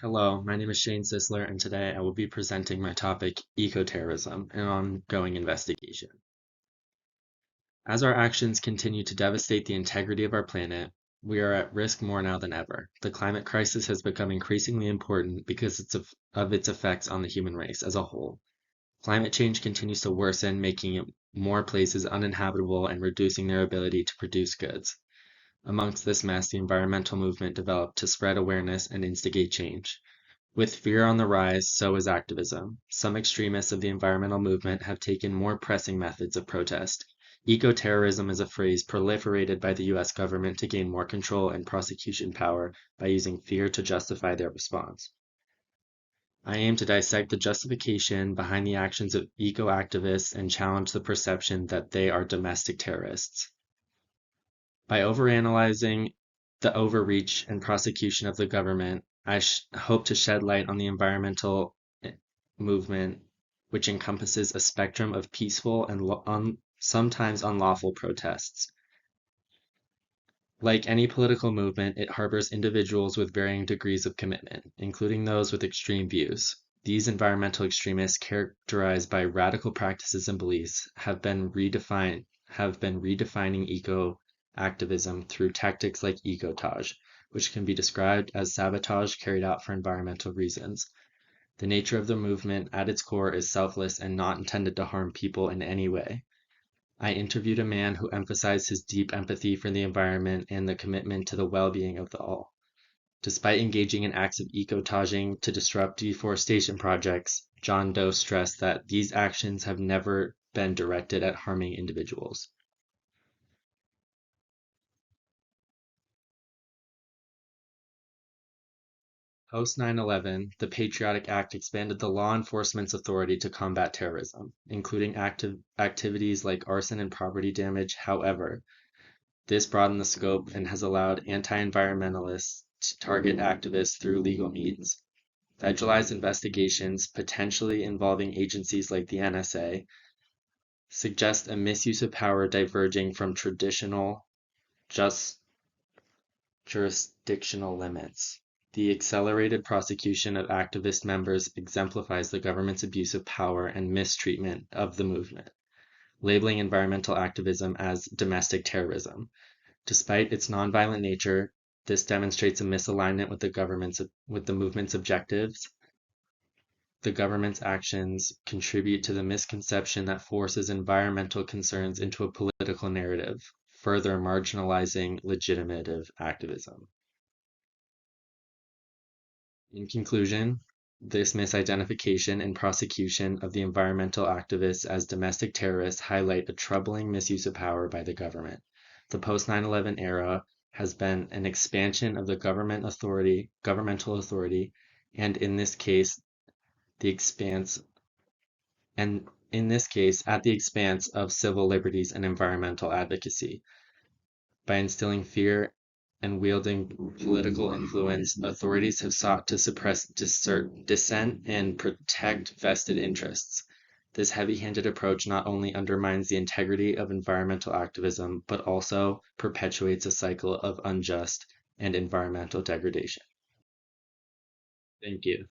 Hello, my name is Shane Sisler, and today I will be presenting my topic, Eco-terrorism, an ongoing investigation. As our actions continue to devastate the integrity of our planet, we are at risk more now than ever. The climate crisis has become increasingly important because of its effects on the human race as a whole. Climate change continues to worsen, making more places uninhabitable and reducing their ability to produce goods. Amongst this mess, the environmental movement developed to spread awareness and instigate change. With fear on the rise, so is activism. Some extremists of the environmental movement have taken more pressing methods of protest. Eco-terrorism is a phrase proliferated by the US government to gain more control and prosecution power by using fear to justify their response. I aim to dissect the justification behind the actions of eco-activists and challenge the perception that they are domestic terrorists. By overanalyzing the overreach and prosecution of the government, I hope to shed light on the environmental movement, which encompasses a spectrum of peaceful and sometimes unlawful protests. Like any political movement, it harbors individuals with varying degrees of commitment, including those with extreme views. These environmental extremists, characterized by radical practices and beliefs, have been redefining eco-activism through tactics like ecotage, which can be described as sabotage carried out for environmental reasons. The nature of the movement at its core is selfless and not intended to harm people in any way. I interviewed a man who emphasized his deep empathy for the environment and the commitment to the well-being of all. Despite engaging in acts of ecotaging to disrupt deforestation projects, John Doe stressed that these actions have never been directed at harming individuals. Post 9/11, the Patriotic Act expanded the law enforcement's authority to combat terrorism, including activities like arson and property damage. However, this broadened the scope and has allowed anti-environmentalists to target activists through legal means. Federalized investigations, potentially involving agencies like the NSA, suggest a misuse of power diverging from traditional just jurisdictional limits. The accelerated prosecution of activist members exemplifies the government's abuse of power and mistreatment of the movement, labeling environmental activism as domestic terrorism. Despite its nonviolent nature, this demonstrates a misalignment with the movement's objectives. The government's actions contribute to the misconception that forces environmental concerns into a political narrative, further marginalizing legitimate activism. In conclusion, this misidentification and prosecution of the environmental activists as domestic terrorists highlight a troubling misuse of power by the government. The post 9/11 era has been an expansion of the governmental authority, and in this case, the expanse at the expanse of civil liberties and environmental advocacy. By instilling fear and wielding political influence, authorities have sought to suppress dissent and protect vested interests. This heavy-handed approach not only undermines the integrity of environmental activism, but also perpetuates a cycle of unjust and environmental degradation. Thank you.